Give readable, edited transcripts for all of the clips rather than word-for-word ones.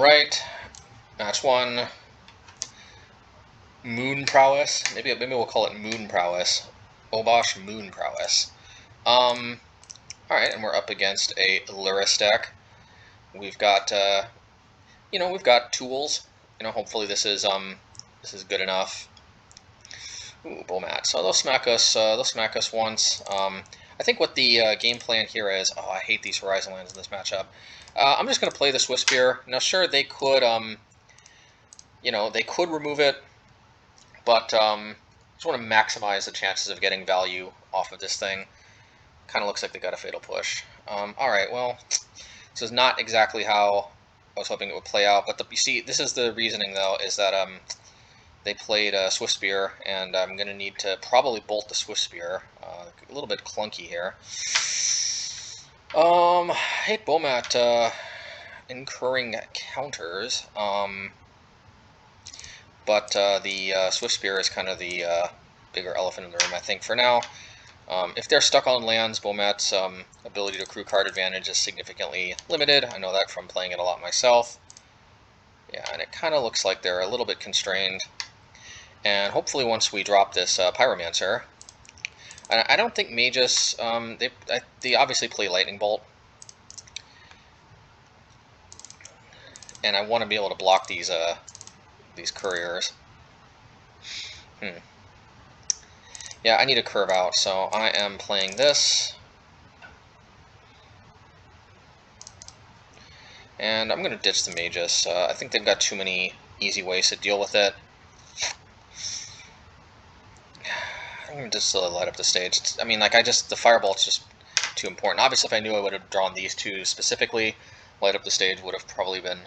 Alright, match 1, Moon Prowess. Maybe we'll call it Moon Prowess. Obosh Moon Prowess. Alright, and we're up against a Luris deck. We've got, we've got tools. Hopefully this is good enough. Ooh, Bomat. So they'll smack us once. I think what the game plan here is, I hate these Horizon lands in this matchup. I'm just going to play the Swiftspear. Now, sure, they could, they could remove it, but I just want to maximize the chances of getting value off of this thing. Kind of looks like they got a Fatal Push. Alright, well, this is not exactly how I was hoping it would play out, but you see, this is the reasoning, though, is that they played Swiftspear, and I'm going to need to probably bolt the Swiftspear. A little bit clunky here. I hate Bomat incurring counters, but the Swiftspear is kind of the bigger elephant in the room, I think, for now. If they're stuck on lands, Bomat's ability to accrue card advantage is significantly limited. I know that from playing it a lot myself. Yeah, and it kind of looks like they're a little bit constrained. And hopefully once we drop this Pyromancer, I don't think Magus, they obviously play Lightning Bolt. And I want to be able to block these couriers. Yeah, I need to curve out, so I am playing this. And I'm going to ditch the Magus. I think they've got too many easy ways to deal with it. I'm going to just light up the stage. The Firebolt's just too important. Obviously, if I knew I would have drawn these two specifically, light up the stage would have probably been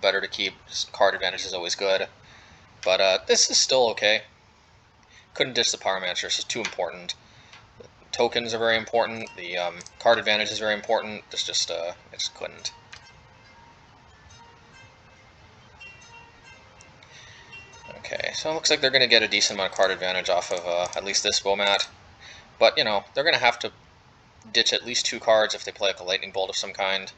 better to keep. Just card advantage is always good. But this is still okay. Couldn't ditch the Pyromancer, it's just too important. The tokens are very important, the card advantage is very important. I just couldn't. Okay, so it looks like they're going to get a decent amount of card advantage off of at least this Bomat. But, they're going to have to ditch at least 2 cards if they play like a Lightning Bolt of some kind.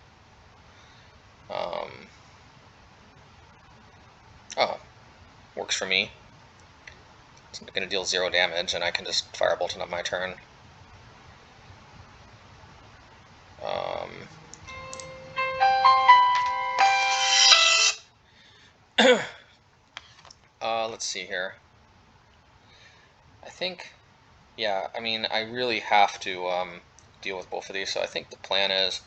Works for me. It's going to deal 0 damage, and I can just Firebolt it on my turn. Let's see here. I think, I really have to deal with both of these, so I think the plan is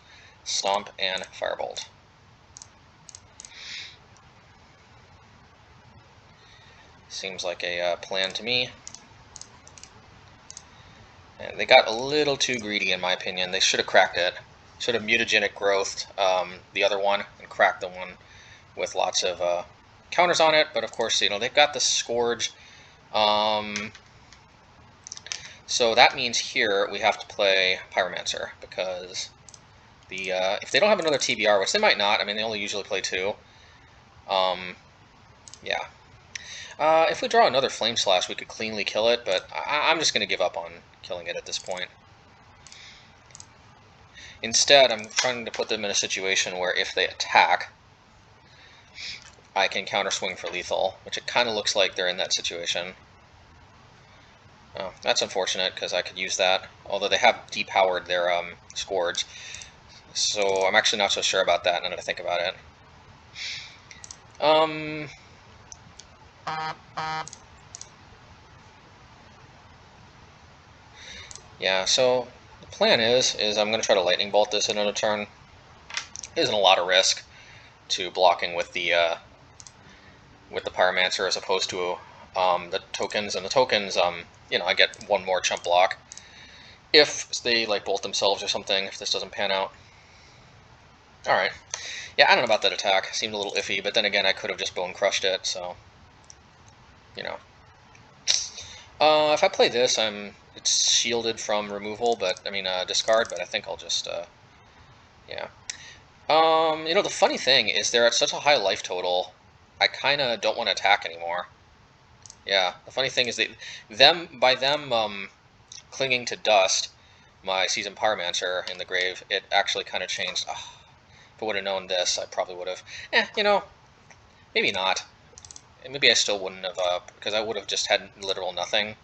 Stomp and Firebolt. Seems like a plan to me. And they got a little too greedy, in my opinion. They should have cracked it. Should have mutagenic growthed the other one and cracked the one with lots of counters on it. But of course, they've got the Scourge. So that means here we have to play Pyromancer, because if they don't have another TBR, which they might not, they only usually play 2. Yeah. If we draw another Flame Slash, we could cleanly kill it, but I'm just going to give up on killing it at this point. Instead, I'm trying to put them in a situation where if they attack, I can counter-swing for lethal, which it kind of looks like they're in that situation. Oh, that's unfortunate, because I could use that, although they have depowered their Scourge. So I'm actually not so sure about that now that I think about it. Yeah, so the plan is I'm going to try to Lightning Bolt this in another turn. It isn't a lot of risk to blocking with the Pyromancer as opposed to the tokens. And the tokens, I get 1 more chump block if they bolt themselves or something, if this doesn't pan out. Alright. Yeah, I don't know about that attack. Seemed a little iffy, but then again, I could have just Bonecrushed it, so if I play this, it's shielded from removal, but discard. But I think I'll just yeah. The funny thing is they're at such a high life total, I kind of don't want to attack anymore. Yeah, the funny thing is by them clinging to dust, my Seasoned Pyromancer in the grave, it actually kind of changed. I would have known this, I probably would have... you know, maybe not. Maybe I still wouldn't have, because I would have just had literal nothing.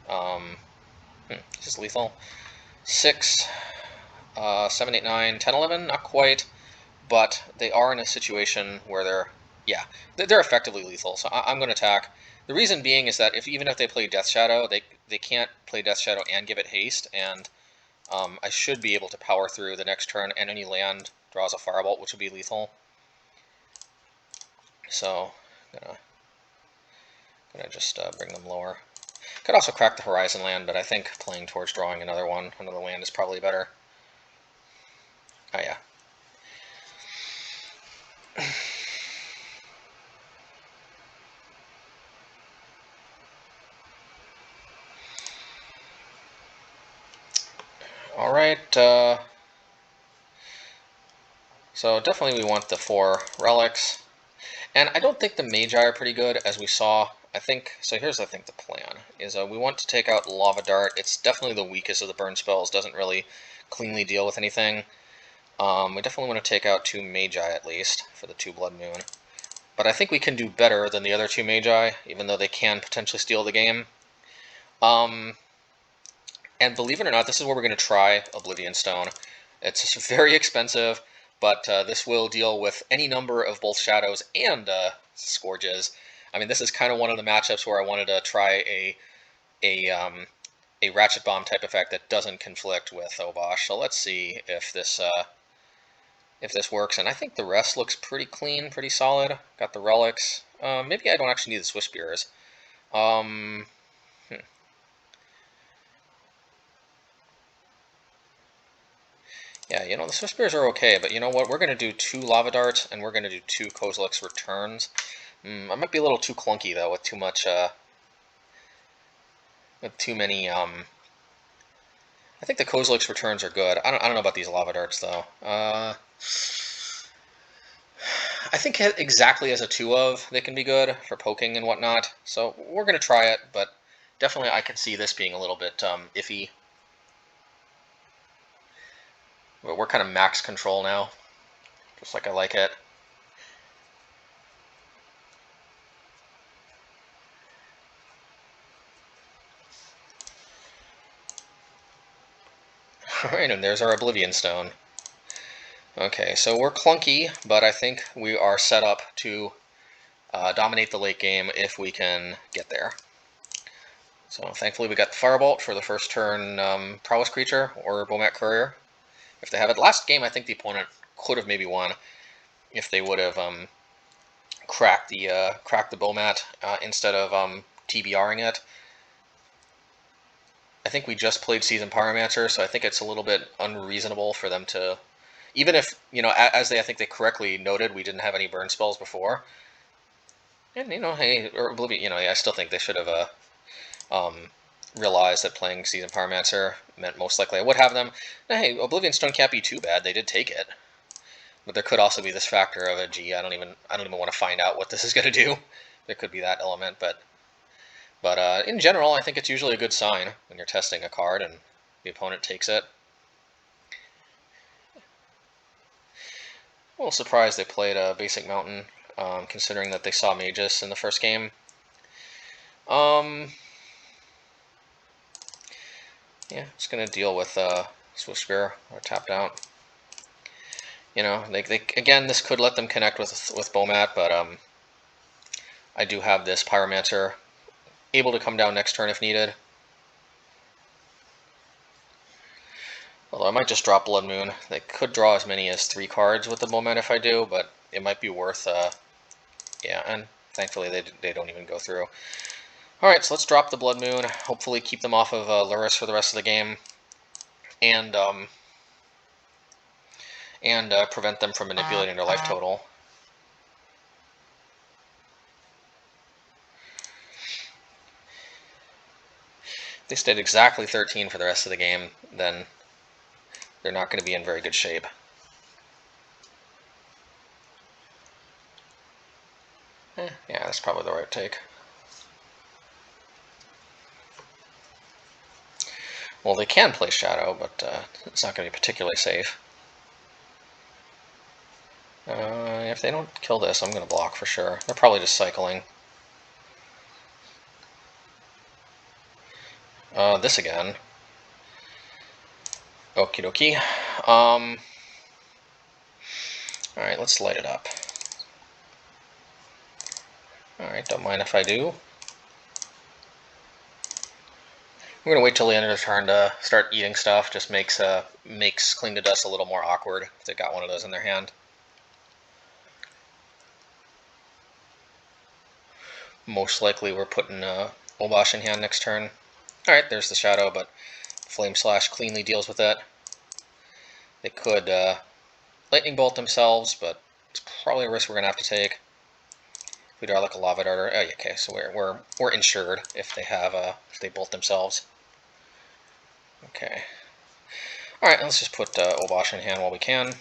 Is this lethal? 6, 7, 8, 9, 10, 11, not quite, but they are in a situation where they're effectively lethal, so I'm going to attack. The reason being is that even if they play Death Shadow, they can't play Death Shadow and give it haste, and I should be able to power through the next turn, and any land draws a Firebolt, which would be lethal. So, gonna just bring them lower. Could also crack the Horizon land, but I think playing towards drawing another land is probably better. Oh yeah. Alright, so definitely we want the 4 relics. And I don't think the Mage are pretty good, as we saw. I think, so here's I think the plan, is we want to take out Lava Dart. It's definitely the weakest of the burn spells, doesn't really cleanly deal with anything. We definitely want to take out 2 Magi at least, for the 2 Blood Moon. But I think we can do better than the other 2 Magi, even though they can potentially steal the game. And believe it or not, this is where we're going to try Oblivion Stone. It's very expensive, but this will deal with any number of both Shadows and Scourges. I mean, this is kind of one of the matchups where I wanted to try a Ratchet Bomb type effect that doesn't conflict with Obosh. So let's see if this works. And I think the rest looks pretty clean, pretty solid. Got the relics. Maybe I don't actually need the Swiftspears. Yeah, you know, the Swiftspears are okay, but you know what? We're going to do 2 Lava Darts, and we're going to do 2 Kozilek's Returns. I might be a little too clunky, though, with too much, with too many, I think the Kozilek's Returns are good. I don't know about these Lava Darts, though. I think exactly as a 2 of, they can be good for poking and whatnot, so we're going to try it, but definitely I can see this being a little bit iffy. But we're kind of max control now, just like I like it. Alright, and there's our Oblivion Stone. Okay, so we're clunky, but I think we are set up to dominate the late game if we can get there. So thankfully we got the Firebolt for the first turn Prowess creature or Bomat Courier. If they have it. Last game, I think the opponent could have maybe won if they would have cracked the Bomat instead of TBRing it. I think we just played Seasoned Pyromancer, so I think it's a little bit unreasonable for them to, even if, you know, as I think they correctly noted, we didn't have any burn spells before. And, you know, hey, or Oblivion, you know, I still think they should have realized that playing Seasoned Pyromancer meant most likely I would have them. Now, hey, Oblivion Stone can't be too bad. They did take it. But there could also be this factor of gee, I don't even want to find out what this is going to do. There could be that element, but in general, I think it's usually a good sign when you're testing a card and the opponent takes it. A little surprised they played a Basic Mountain, considering that they saw Magus in the first game. Yeah, just going to deal with Swiftspear or tapped out. You know, they again, this could let them connect with Bomat, but I do have this Pyromancer able to come down next turn if needed. Although I might just drop Blood Moon. They could draw as many as 3 cards with the Bomat if I do, but it might be worth, yeah, and thankfully they don't even go through. Alright, so let's drop the Blood Moon, hopefully keep them off of Lurrus for the rest of the game, and prevent them from manipulating their life total. If they stayed exactly 13 for the rest of the game, then they're not going to be in very good shape. Yeah, that's probably the right take. Well, they can play Shadow, but it's not going to be particularly safe. If they don't kill this, I'm going to block for sure. They're probably just cycling. This again. Okie dokie. Alright, let's light it up. Alright, don't mind if I do. I'm gonna wait till the end of the turn to start eating stuff. Just makes Cling to Dust a little more awkward if they got one of those in their hand. Most likely we're putting Obosh in hand next turn. Alright, there's the Shadow, but Flame Slash cleanly deals with it. They could Lightning Bolt themselves, but it's probably a risk we're gonna have to take. If we draw like a Lava Darter, oh yeah, okay, so we're insured if they bolt themselves. Okay. Alright, let's just put Obosh in hand while we can.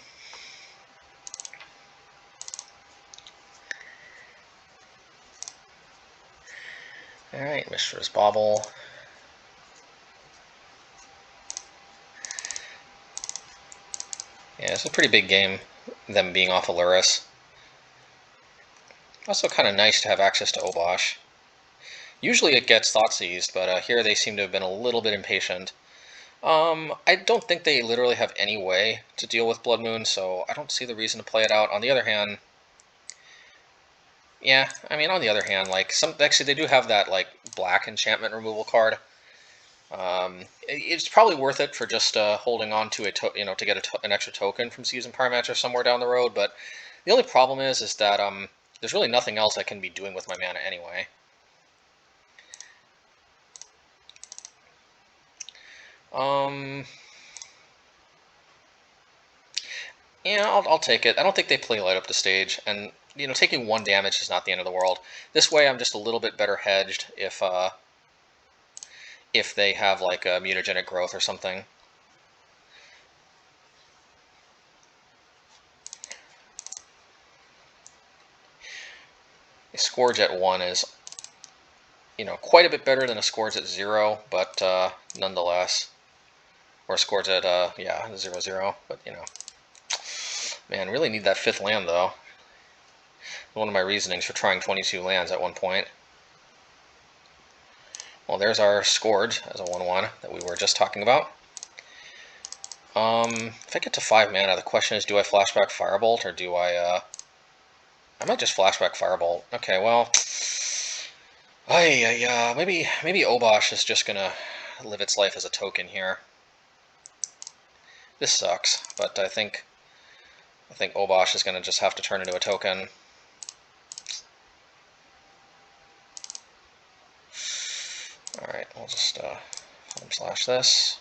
Alright, Mishra's Bauble. Yeah, it's a pretty big game, them being off Aluris. Also kind of nice to have access to Obosh. Usually it gets Thoughtseized, but here they seem to have been a little bit impatient. I don't think they literally have any way to deal with Blood Moon, so I don't see the reason to play it out. On the other hand, yeah, I mean, on the other hand, like, actually they do have that, like, black enchantment removal card. It's probably worth it for just holding on to to get an extra token from Seasoned Pyromancer somewhere down the road, but the only problem is that there's really nothing else I can be doing with my mana anyway. Yeah, I'll take it. I don't think they play Light Up the Stage, and taking 1 damage is not the end of the world. This way, I'm just a little bit better hedged if they have like a mutagenic growth or something. A Scourge at 1 is, quite a bit better than a Scourge at 0, but nonetheless, or a Scourge at 0/0. But man, really need that 5th land though. One of my reasonings for trying 22 lands at one point. Well, there's our Scourge as a 1/1 that we were just talking about. If I get to 5 mana, the question is, do I flashback Firebolt or do I might just flashback Firebolt. Okay, well, maybe Obosh is just gonna live its life as a token here. This sucks, but I think Obosh is gonna just have to turn into a token. All right, we'll just flame slash this.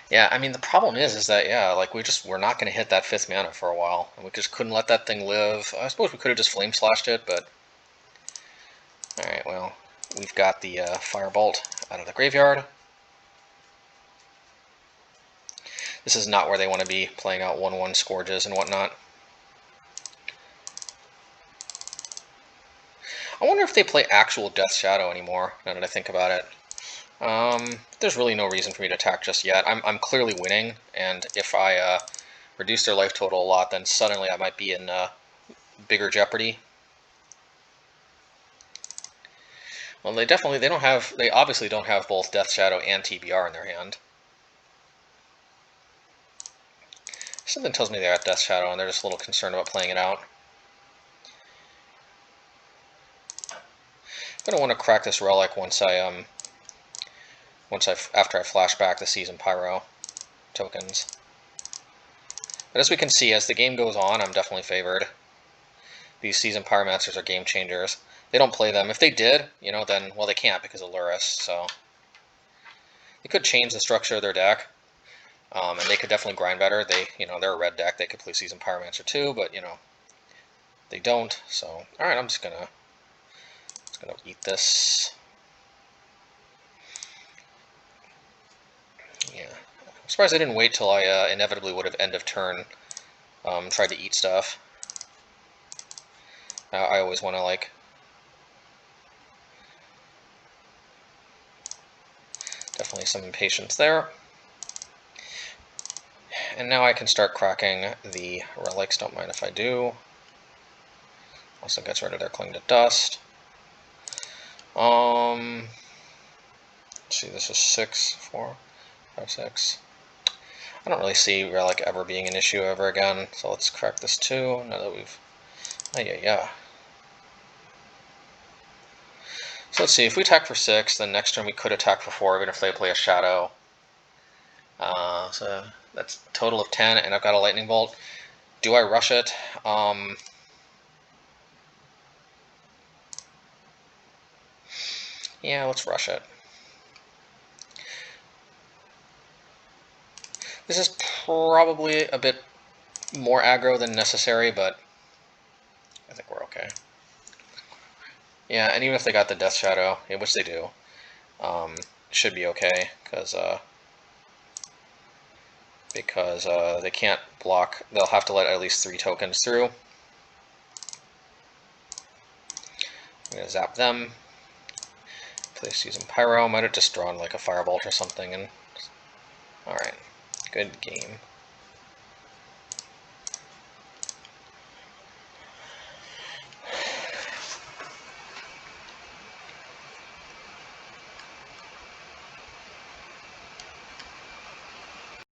Yeah, I mean, the problem is that, yeah, like, we're not going to hit that 5th mana for a while, and we just couldn't let that thing live. I suppose we could have just flame slashed it, but alright, well, we've got the Firebolt out of the graveyard. This is not where they want to be, playing out 1/1 Scourges and whatnot. I wonder if they play actual Death Shadow anymore, now that I think about it. There's really no reason for me to attack just yet. I'm clearly winning, and if I reduce their life total a lot, then suddenly I might be in bigger jeopardy. Well, they obviously don't have both Death Shadow and TBR in their hand. Something tells me they got Death Shadow, and they're just a little concerned about playing it out. I'm gonna want to crack this Relic after I flash back the Seasoned Pyro tokens. But as we can see, as the game goes on, I'm definitely favored. These Seasoned Pyromancers are game changers. They don't play them. If they did, then, well, they can't because of Aluris, so they could change the structure of their deck, and they could definitely grind better. They're a red deck. They could play Seasoned Pyromancer too, but they don't. So, all right, I'm just gonna eat this. Yeah, I'm surprised I didn't wait till I inevitably would have end of turn tried to eat stuff. I always want to, like, definitely some impatience there. and now I can start cracking the relics. Don't mind if I do. Also gets rid of their Cling to Dust. Let's see, this is 6, 4, 5, 6. I don't really see Relic ever being an issue ever again, so let's crack this too, now that we've... Oh, yeah. So let's see, if we attack for 6, then next turn we could attack for 4, even if they play a Shadow. So that's a total of 10, and I've got a Lightning Bolt. Do I rush it? Yeah, let's rush it. This is probably a bit more aggro than necessary, but I think we're okay. Yeah, and even if they got the Death Shadow, which they do, it should be okay, because they can't block. They'll have to let at least 3 tokens through. I'm going to zap them. Place using Pyro. Might have just drawn like a Firebolt or something. And alright, good game.